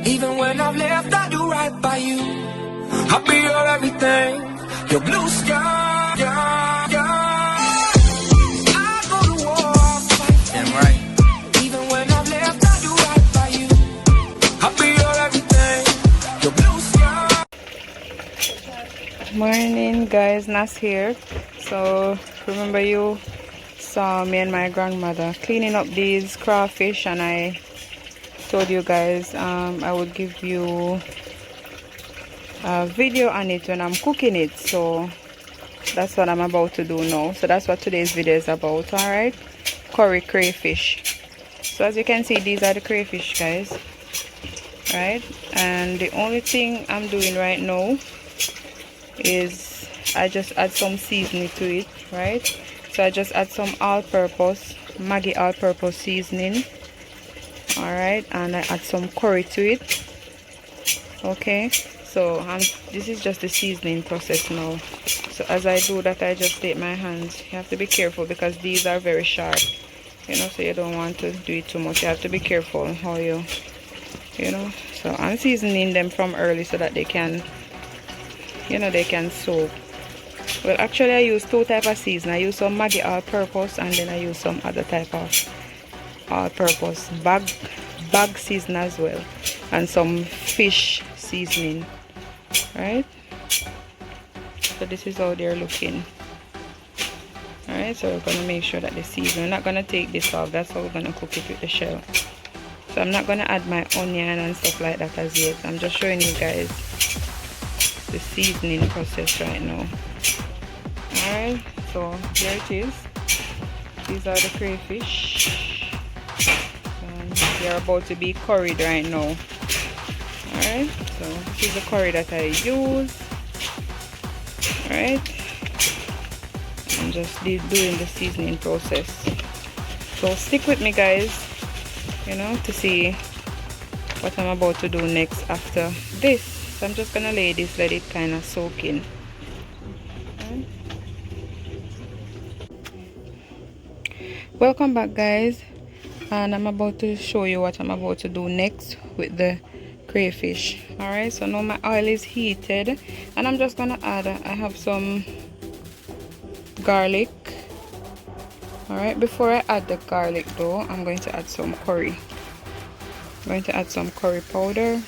Even when I've left, I do right by you. I'll be your everything, your blue sky. I go to war, fight. Damn right. Even when I've left, I do right by you. I'll be your everything, your blue sky. Morning guys, Nas here. So remember you saw me and my grandmother cleaning up these crawfish, and I told you guys I would give you a video on it when I'm cooking it. So that's what I'm about to do now. So that's what today's video is about. All right, curry crayfish. So as you can see, these are the crayfish, guys, right? And the only thing I'm doing right now is I just add some seasoning to it, right? So I just add some all-purpose Maggi all-purpose seasoning, all right, and I add some curry to it. Okay, so this is just the seasoning process now. So as I do that, I just take my hands. You have to be careful because these are very sharp, you know, so you don't want to do it too much. You have to be careful how you know. So I'm seasoning them from early so that they can, you know, they can soak. Well, actually I use two types of seasoning. I use some Maggi all-purpose, and then I use some other type of all-purpose bag season as well, and some fish seasoning, right? So this is how they're looking. All right, so we're gonna make sure that the season, we're not gonna take this off. That's how we're gonna cook it with the shell. So I'm not gonna add my onion and stuff like that as yet. I'm just showing you guys the seasoning process right now. Alright, so there it is. These are the crayfish, and they're about to be curried right now. Alright, so this is the curry that I use. Alright, I'm just doing the seasoning process. So stick with me, guys, you know, to see what I'm about to do next after this. So I'm just gonna lay this, let it kind of soak in. Welcome back, guys, and I'm about to show you what I'm about to do next with the crayfish. All right, so now my oil is heated, and I'm just gonna add, I have some garlic. All right, before I add the garlic though, I'm going to add some curry. I'm going to add some curry powder.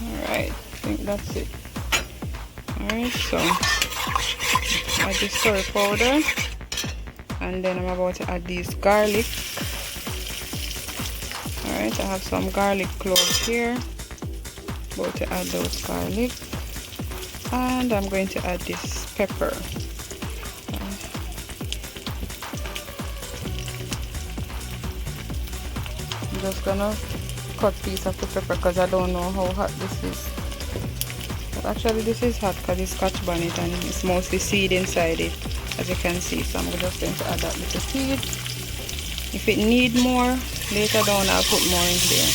All right, I think that's it. Alright, so add this curry powder, and then I'm about to add this garlic. Alright, I have some garlic cloves here. About to add those garlic, and I'm going to add this pepper. I'm just gonna cut piece of the pepper because I don't know how hot this is. Actually this is hot because it's Scotch bonnet and it's mostly seed inside it, as you can see. So I'm just going to add that little seed. If it need more later down, I'll put more in there,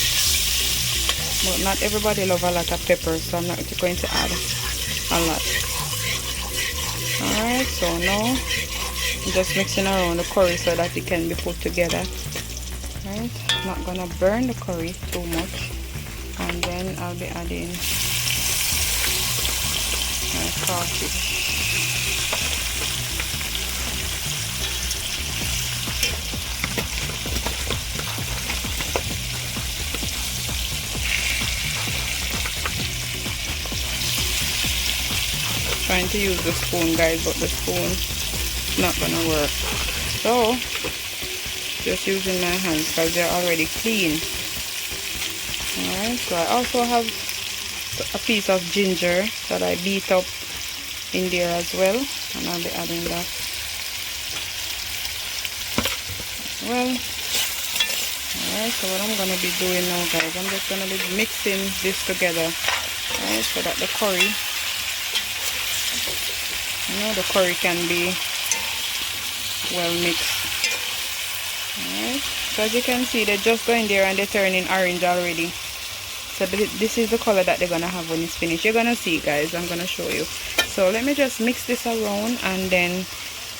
but not everybody love a lot of pepper, so I'm not going to add a lot. Alright, so now I'm just mixing around the curry so that it can be put together. Right, I'm not gonna burn the curry too much, and then I'll be adding crawfish. Trying to use the spoon, guys, but the spoon is not gonna work. So just using my hands because they're already clean. Alright, so I also have a piece of ginger that I beat up in there as well, and I'll be adding that as well. Alright, so what I'm gonna be doing now, guys, I'm just gonna be mixing this together, right, so that the curry, you know, the curry can be well mixed. Alright, so as you can see, they're just going there and they're turning orange already. So this is the color that they're gonna have when it's finished. You're gonna see, guys, I'm gonna show you. So let me just mix this around, and then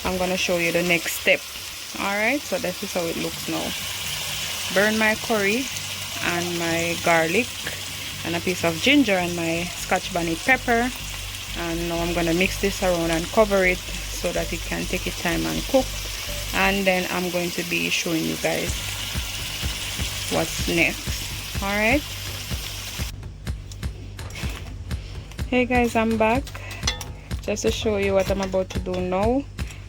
I'm gonna show you the next step. Alright, so this is how it looks now. Burn my curry and my garlic and a piece of ginger and my scotch bonnet pepper, and now I'm gonna mix this around and cover it so that it can take its time and cook, and then I'm going to be showing you guys what's next. Alright, hey guys, I'm back just to show you what I'm about to do now.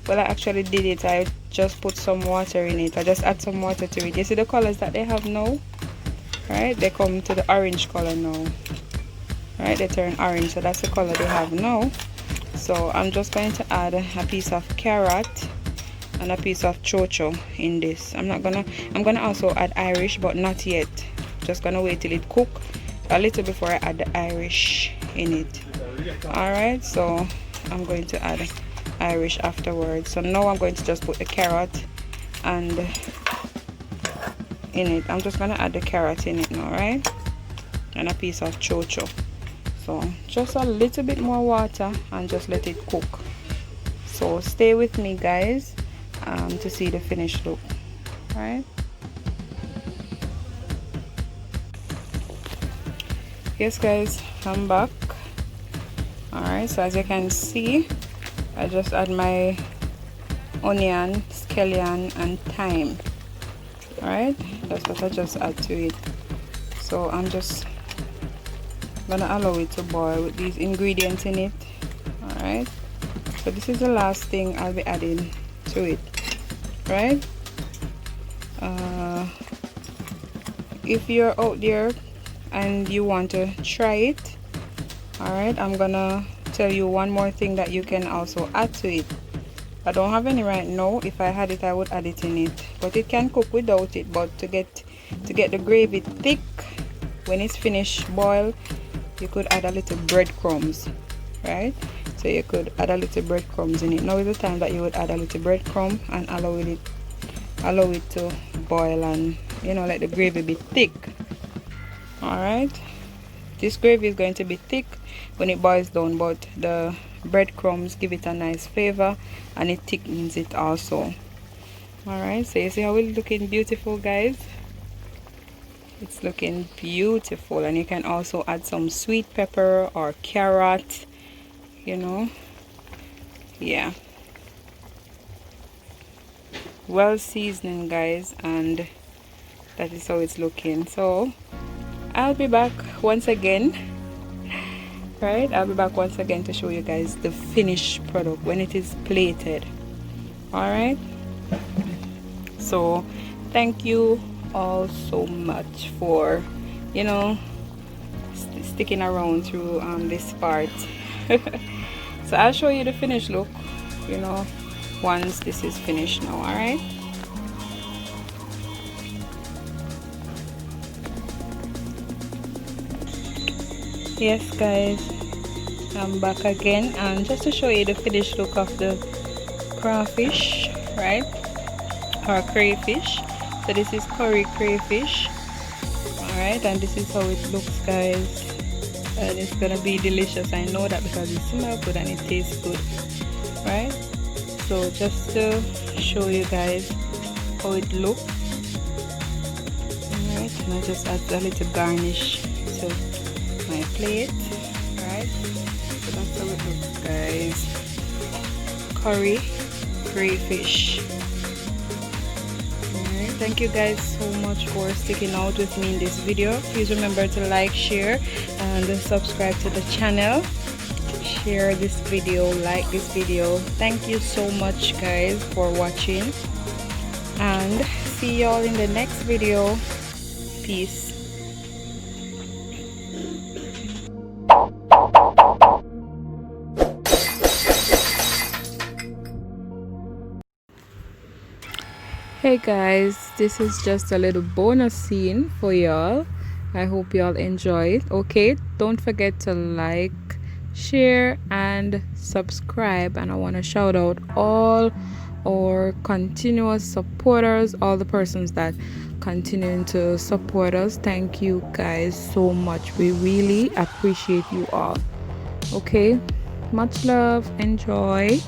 Well, I actually did it. I just put some water in it. I just add some water to it. You see the colors that they have now, right? They come to the orange color now, right? They turn orange, so that's the color they have now. So I'm just going to add a piece of carrot and a piece of chocho in this. I'm gonna also add Irish, but not yet. Just gonna wait till it cook a little before I add the Irish in it. All right, so I'm going to add Irish afterwards. So now I'm going to just put the carrot and in it. I'm just gonna add the carrot in it now, right? And a piece of chocho. So just a little bit more water and just let it cook. So stay with me, guys, to see the finished look. All right. Yes, guys, I'm back. All right. So as you can see, I just add my onion, scallion, and thyme. Alright, that's what I just add to it. So I'm just gonna allow it to boil with these ingredients in it. Alright, so this is the last thing I'll be adding to it. Right? If you're out there and you want to try it, alright, I'm gonna tell you one more thing that you can also add to it. I don't have any right now. If I had it, I would add it in it, but it can cook without it. But to get the gravy thick, when it's finished boil, you could add a little breadcrumbs, right? So you could add a little breadcrumbs in it. Now is the time that you would add a little breadcrumb and allow it to boil, and let the gravy be thick. All right, this gravy is going to be thick when it boils down, but the breadcrumbs give it a nice flavor and it thickens it also. All right, so you see how it's looking beautiful, guys. It's looking beautiful, and you can also add some sweet pepper or carrot, yeah, well seasoning, guys, and that is how it's looking. So I'll be back once again. Right, I'll be back once again to show you guys the finished product when it is plated. All right, so thank you all so much for sticking around through this part. So I'll show you the finished look once this is finished now. All right. Yes, guys, I'm back again, and just to show you the finished look of the crawfish, right, or crayfish. So this is curry crayfish. All right, and this is how it looks, guys, and it's gonna be delicious. I know that because it smells good and it tastes good, right? So just to show you guys how it looks. All right, and I just add a little garnish to my plate. Right, so that's how it looks, guys. Curry crayfish. Alright, thank you guys so much for sticking out with me in this video. Please remember to like, share, and subscribe to the channel. Share this video, like this video. Thank you so much, guys, for watching, and see y'all in the next video. Peace. Hey guys, this is just a little bonus scene for y'all. I hope y'all enjoy it. Okay, don't forget to like, share, and subscribe. And I want to shout out all our continuous supporters, all the persons that continuing to support us. Thank you guys so much. We really appreciate you all. Okay, much love. Enjoy.